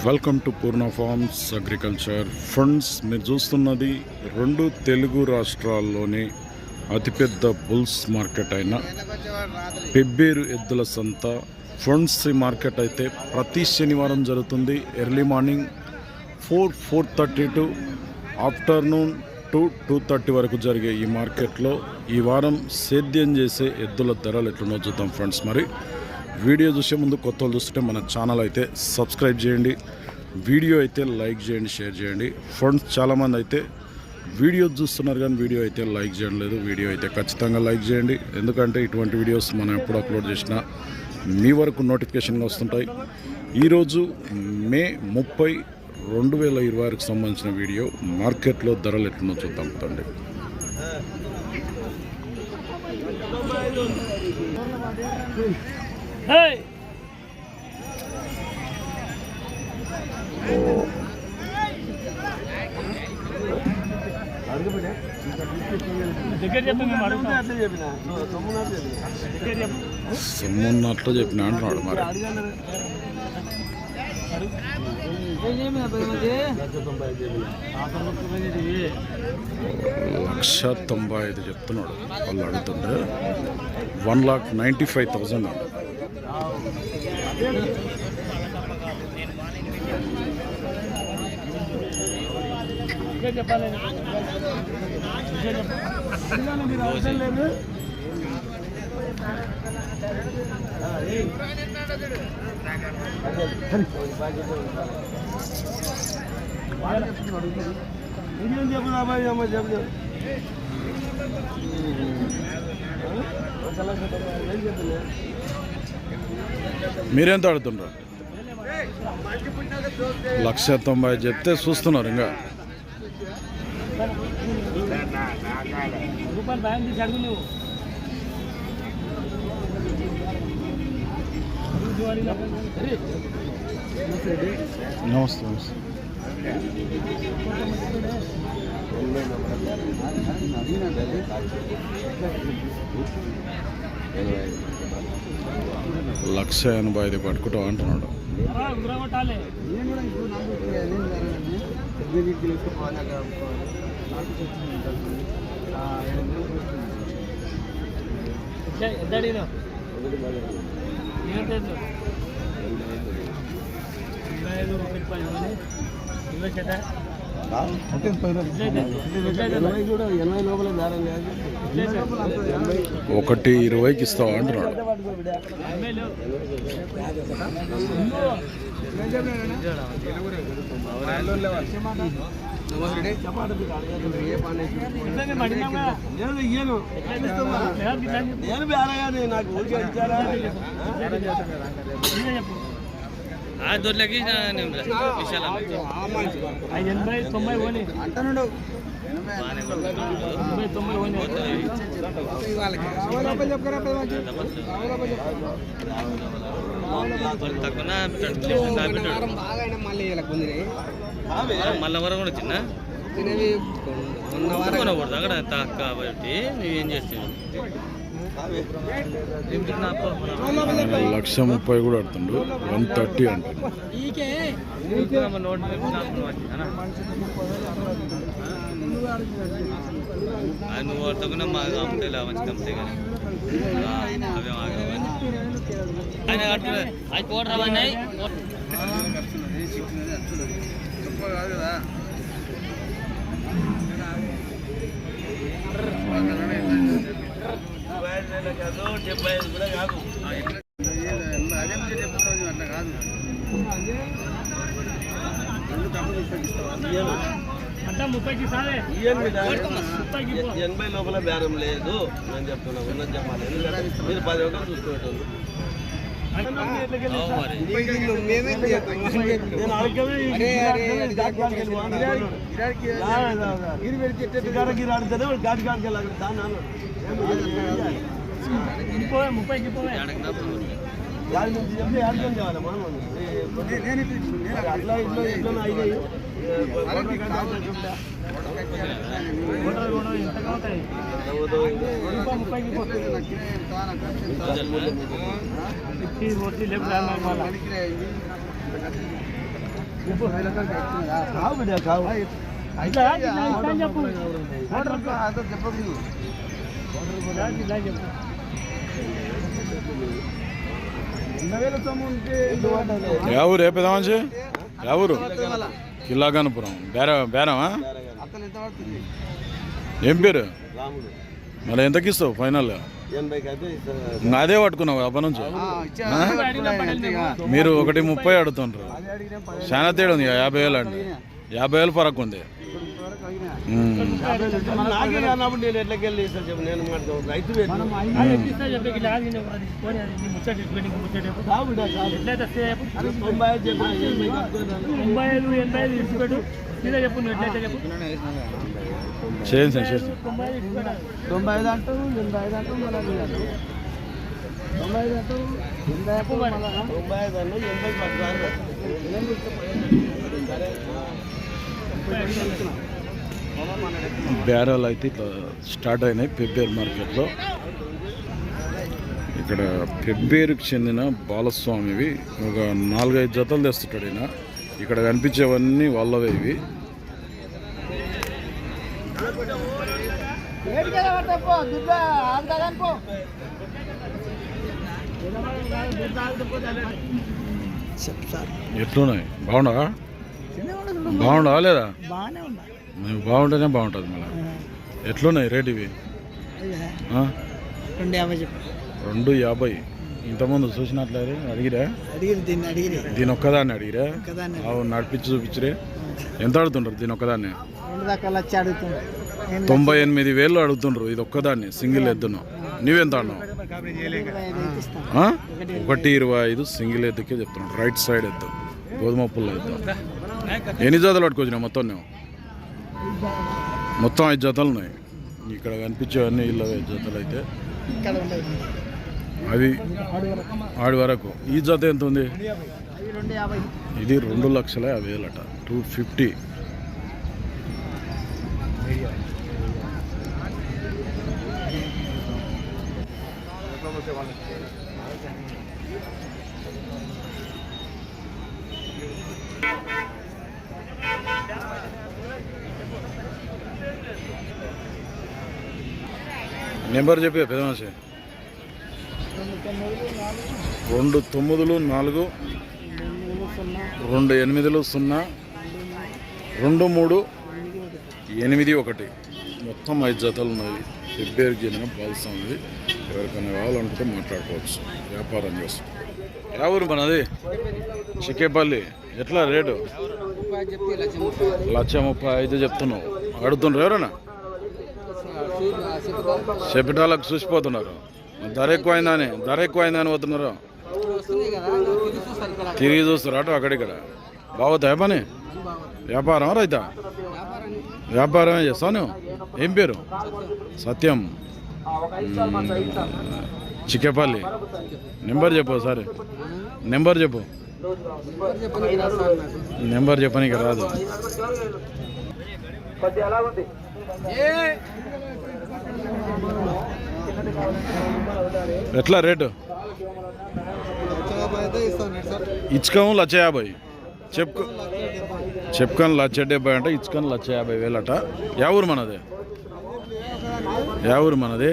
Welcome to Purna forms agriculture funds. మీరు చూస్తున్నది రెండు తెలుగు రాష్ట్రాల్లోని అతిపెద్ద బుల్స్ మార్కెట్ అయిన పెబ్బేరు ఎద్దుల సంత ఫండ్స్ మార్కెట్ అయితే ప్రతి శనివారం జరుగుతుంది. ఎర్లీ మార్నింగ్ 4:30 టు ఆఫ్టర్నూన్ 2:30 వరకు జరిగే ఈ మార్కెట్లో ఈ వారం సేద్యం చేసే ఎద్దుల ధరలు ఎట్లున్నో చూద్దాం ఫ్రెండ్స్. మరి వీడియో చూసే ముందు కొత్త వాళ్ళు చూస్తుంటే మన ఛానల్ అయితే సబ్స్క్రైబ్ చేయండి, వీడియో అయితే లైక్ చేయండి, షేర్ చేయండి. ఫ్రెండ్స్ చాలామంది అయితే వీడియో చూస్తున్నారు కానీ వీడియో అయితే లైక్ చేయడం లేదు. వీడియో అయితే ఖచ్చితంగా లైక్ చేయండి, ఎందుకంటే ఇటువంటి వీడియోస్ మనం ఎప్పుడు అప్లోడ్ చేసినా మీ వరకు నోటిఫికేషన్గా వస్తుంటాయి. ఈరోజు మే 30, 2026కి సంబంధించిన వీడియో. మార్కెట్లో ధరలు ఎట్లున్నో చూద్దాం కదండి. సొమ్మున్నట్లు చెప్పిన అంటున్నాడు. మరి 1,95,000 చెప్తున్నాడు. వాళ్ళు అడుగుతుంటే 1,95,000 అండి. మీరెంత అడుగుతున్నారు? 1,90,000 చెప్తే చూస్తున్నారు. ఇంకా నమస్తే. లక్ష 85 పట్టుకుంటాం అంటున్నాడు. ఒకటి 20కి ఇస్తావా అంటున్నాడు. దొరికి మళ్ళీ వరకు కూడా చిన్న అక్కడ కాబట్టి నువ్వేం చేస్తావు? 1,30,000 కూడా అడుతుండు. 130 అంటాడు. నువ్వు తగ్గున మాకు అమ్ముతాయి మంచి అమ్ముతాయి కానీ అవే ఆయన అది కోటరామని అంటే 30కి సాలే 80 లోపల బేరం లేదు. నేను చెప్తున్నా ఉన్నది చెప్పాలి. మీరు 10 ఒకటి చూసుకునేటోళ్ళు. యాడ్ నుంచి చెప్తే యాడ్ నుంచి కావాలి మనం అట్లా ఇట్లా ఇట్లా అయినాయి ఎవరు ఏ పెద్ద మనిషి ఎవరు కిల్లాగనపురం బేరమా ఏం పేరు మరి ఎంతకి ఇస్తావు ఫైనల్ అదే పట్టుకున్నావు అప్ప నుంచి మీరు 1:30 అడుగుతుండ్రు చాలా తేడా ఉంది 50,000 అండి 50,000 ఫరక్ ఉంది నాకే అన్నప్పుడు నేను ఎట్లకి వెళ్ళి ఇస్తాను చెప్పు నేను రైతు చేయండి సార్ చేసి 95 అంటారు 85 అంటారు మళ్ళీ 95 అంటారు 95 అన్న 80 బేరాలు అయితే ఇట్లా స్టార్ట్ అయినాయి పెబ్బేరు మార్కెట్లో. ఇక్కడ పెబ్బేరుకు చెందిన బాలస్వామివి ఒక 4-5 జతలు తెస్తుంటాడు ఈయన. ఇక్కడ కనిపించేవన్నీ వాళ్ళవే ఇవి. ఎట్లున్నాయి? బాగుండా లేదా? నువ్వు బాగుంటేనే బాగుంటుంది. మళ్ళీ ఎట్లున్నాయి రేట్ ఇవి? 250. ఇంతకుముందు చూసినట్లే అడిగిరా? దీని ఒక్కదాన్ని అడిగిరా? అవును, నడిపించి చూపించరే. ఎంత అడుగుతుండ్రు దీని ఒక్కదాన్ని? 98,000 అడుగుతుండ్రు ఇది ఒక్కదాన్ని సింగిల్ ఎద్దును. నువ్వెంత అన్నావు? 125 సింగిల్ ఎద్దుకే చెప్తున్నాడు. రైట్ సైడ్ ఎద్దు, గోధుమ పుల్ల ఎద్దు. ఎన్ని జతలు పట్టుకొచ్చినావు మొత్తం? నువ్వు మొత్తం 5 జతలు ఉన్నాయి. ఇక్కడ కనిపించేవన్నీ ఇళ్ళ 5 జతలు అయితే అవి ఆడి వరకు. ఈ జత ఎంత ఉంది? ఇది 2,50,000 అట. 250. నెంబర్ చెప్పే పెద్ద మనిషి. 29 4 28 0 2381. మొత్తం 5 జతలు ఉన్నాయి. పెబ్బేరుకి చెందిన బాలస్వామి. ఎవరికైనా కావాలనుకుంటే మాట్లాడుకోవచ్చు. వ్యాపారం చేస్తాం. ఎవరు మనది? చిక్కేపల్లి. ఎట్లా రేటు? 1,35,000 చెప్తున్నావు. అడుగుతుండ్రు ఎవరైనా? చెప్పటాలకు చూసిపోతున్నారు. ధర ఎక్కువైందని పోతున్నారు. తిరిగి చూస్తారు అటు అక్కడిక్కడ. బాగుతాయా పని? వ్యాపారం రైతా? వ్యాపారమే చేస్తావు నువ్వు. ఏం పేరు? సత్యం. చిక్కేపల్లి. నెంబర్ చెప్పు ఒకసారి. నెంబర్ చెప్పు. నెంబర్ చెప్పనీకి రాదు. ఎట్లా రేటు? ఇచ్చుకం 1,50,000. చెప్పుకొని 1,70,000 అంటే ఇచ్చుకొని 1,50,000 అట. యా ఊరు మనది?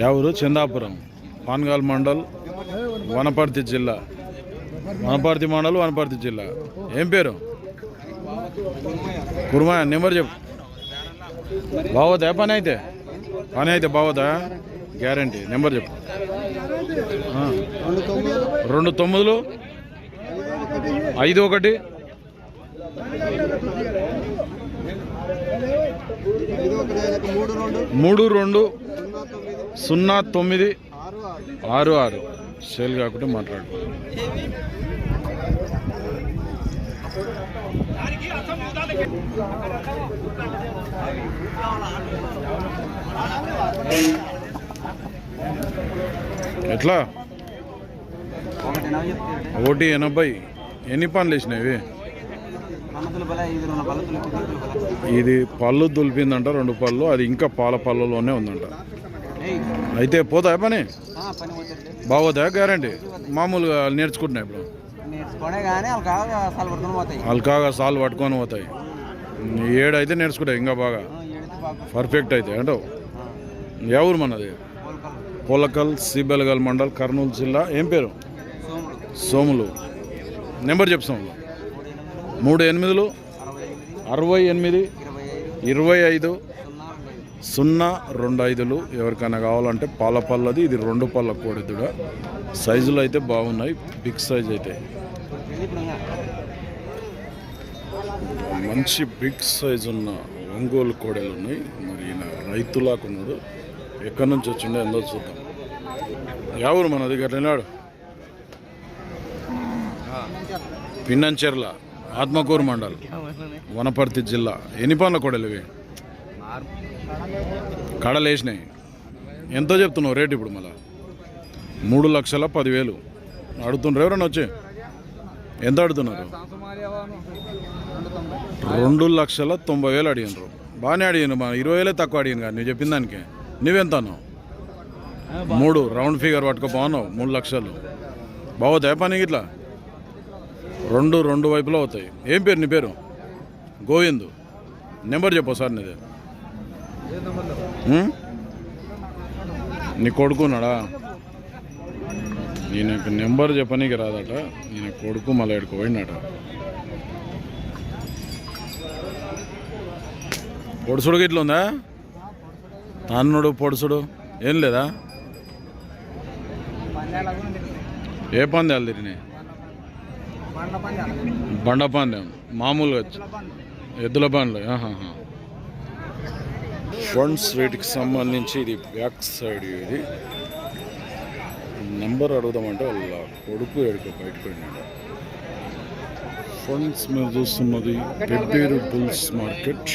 యా ఊరు? చందాపురం, పాన్గాల్ మండల్, వనపర్తి జిల్లా. వనపర్తి మండల్, వనపర్తి జిల్లా. ఏం పేరు? కుర్మా. నెంబర్ చెప్పు. బాగోదా పని అయితే? బాగోదా? గ్యారంటీ. నెంబర్ చెప్పు. 29 51 32 09 66. సేల్ కాకుండా మాట్లాడుకో. ఎట్లా 180. ఎన్ని పనులు వేసినాయి ఇవి? ఇది పళ్ళు దులిపిందంట, 2 పళ్ళు. అది ఇంకా పాల పళ్ళలోనే ఉందంట. అయితే పోతాయి పని బాగోదా? గ్యారంటీ? మామూలుగా నేర్చుకుంటున్నాయి ఇప్పుడు అల్కాగా సాల్ పట్టుకొని పోతాయి. 7 అయితే నేర్చుకుంటాయి ఇంకా బాగా పర్ఫెక్ట్ అయితే అంటావు. ఏ ఊరు మనది? పోలకల్, సిబెలగల్ మండల్, కర్నూలు జిల్లా. ఏం పేరు? సోములు. నెంబర్ చెప్తాం. 38 68 25 025. ఎవరికైనా కావాలంటే పాల పళ్ళది. ఇది 2 పళ్ళ కోడెద్దుగా. సైజులు అయితే బాగున్నాయి, బిగ్ సైజ్ అయితే. మంచి బిగ్ సైజ్ ఉన్న ఒంగోలు కోడెలు ఉన్నాయి. మరి ఈయన రైతులాకున్నాడు. ఎక్కడి నుంచి వచ్చిండో ఎందో చూద్దాం. ఎవరు మనది? గట్లనాడు పిన్నంచెర్ల, ఆత్మకూరు మండల్, వనపర్తి జిల్లా. ఎన్ని పనుల కోడలు ఇవి? కడలు వేసినాయి. ఎంతో చెప్తున్నావు రేటు ఇప్పుడు? మళ్ళా 3,10,000 అడుగుతున్నారు. ఎవరన్నా వచ్చి ఎంత అడుగుతున్నారు? 2,90,000 అడిగినారు. బాగానే అడిగాను. 20,000 తక్కువ అడిగాను కానీ నువ్వు చెప్పిన దానికి. నువ్వెంత అన్నావు? 3 రౌండ్ ఫిగర్ పట్టుకో. బాగున్నావు. 3 లక్షలు బాగుతాయి పని ఇట్లా? 2 వైపులో అవుతాయి. ఏం పేరు నీ పేరు? గోవిందు. నెంబర్ చెప్పు సార్ నీది. నీ కొడుకున్నాడా? ఈయనకు నెంబర్ చెప్పనీకి రాదట. ఈయన కొడుకు మళ్ళీ ఎక్కడికి పోయినట. పొడుసుడు గిట్ల ఉందా? తన్నుడు పొడుసుడు ఏం లేదా? ఏ పందాలు తిరిగినాయి? బండ పందెం మామూలుగా ఎద్దుల బండ్లు. ఫ్రంట్ రేట్కి సంబంధించి ఇది బ్యాక్ సైడ్. ఇది నెంబర్ అడుగుదామంటే వాళ్ళ కొడుకు ఎడుకో బయటకు వెళ్ళినాడు. ఫ్రంట్స్ మీరు చూస్తున్నది పెబ్బేరు బుల్స్ మార్కెట్.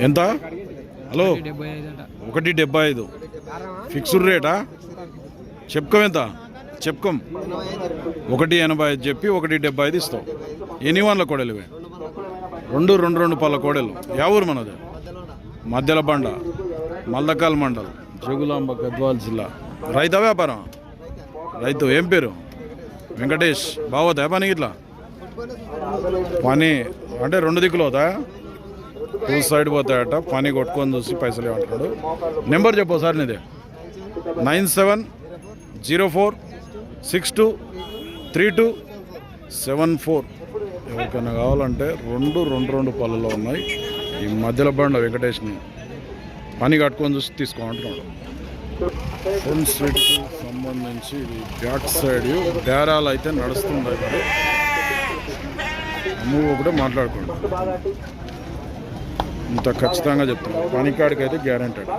ఎంత? హలో, 1,75 ఫిక్స్డ్ రేటా? చెప్పుకోం. ఎంత చెప్పుకోం? 1,85 చెప్పి 1,75 ఇస్తావు. ఎన్ని వన్ల కోడలు ఇవి? 2 పళ్ళ కోడలు. యా ఊరు మనది? మధ్యల బండ, మల్దకాల్ మండల్, జగులాంబ, గద్వాల్ జిల్లా. రైతా వ్యాపారం? రైతు. ఏం పేరు? వెంకటేష్. బాగోతాయా పని ఇట్లా? పని అంటే 2 దిక్కులు అవుతాయా? 2 సైడ్ పోతాయట. పని కొట్టుకొని చూసి పైసలు ఏమంటాడు. నెంబర్ చెప్పు సార్ నీదే. 9704623274. ఎవరికైనా కావాలంటే 2 పళ్ళలో ఉన్నాయి. ఈ మధ్యలో బండ వెంకటేష్ని పని కట్టుకొని చూసి తీసుకోమంటున్నాడు. ఫ్రంట్ స్ట్రీట్కి సంబంధించి ఇది బ్యాక్ సైడ్. బేరాలు అయితే నడుస్తుంటాయి. నువ్వు ఒకటే మాట్లాడుకోండి. ఇంత ఖచ్చితంగా చెప్తున్నాను. పనికాడికి అయితే గ్యారెంటెడ్.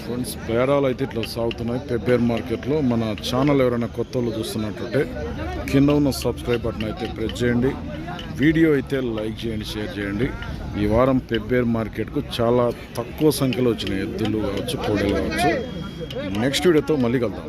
ఫ్రెండ్స్, బేరాలు అయితే ఇట్లా సాగుతున్నాయి పెబ్బేరు మార్కెట్లో. మన ఛానల్ ఎవరైనా కొత్త వాళ్ళు చూస్తున్నట్టుంటే కింద ఉన్న సబ్స్క్రైబ్ బటన్ అయితే ప్రెస్ చేయండి. వీడియో అయితే లైక్ చేయండి, షేర్ చేయండి. ఈ వారం పెబ్బేరు మార్కెట్కు చాలా తక్కువ సంఖ్యలో వచ్చినాయి ఎద్దులు కావచ్చు, కోడలు కావచ్చు. నెక్స్ట్ వీడియోతో మళ్ళీ కలుద్దాం.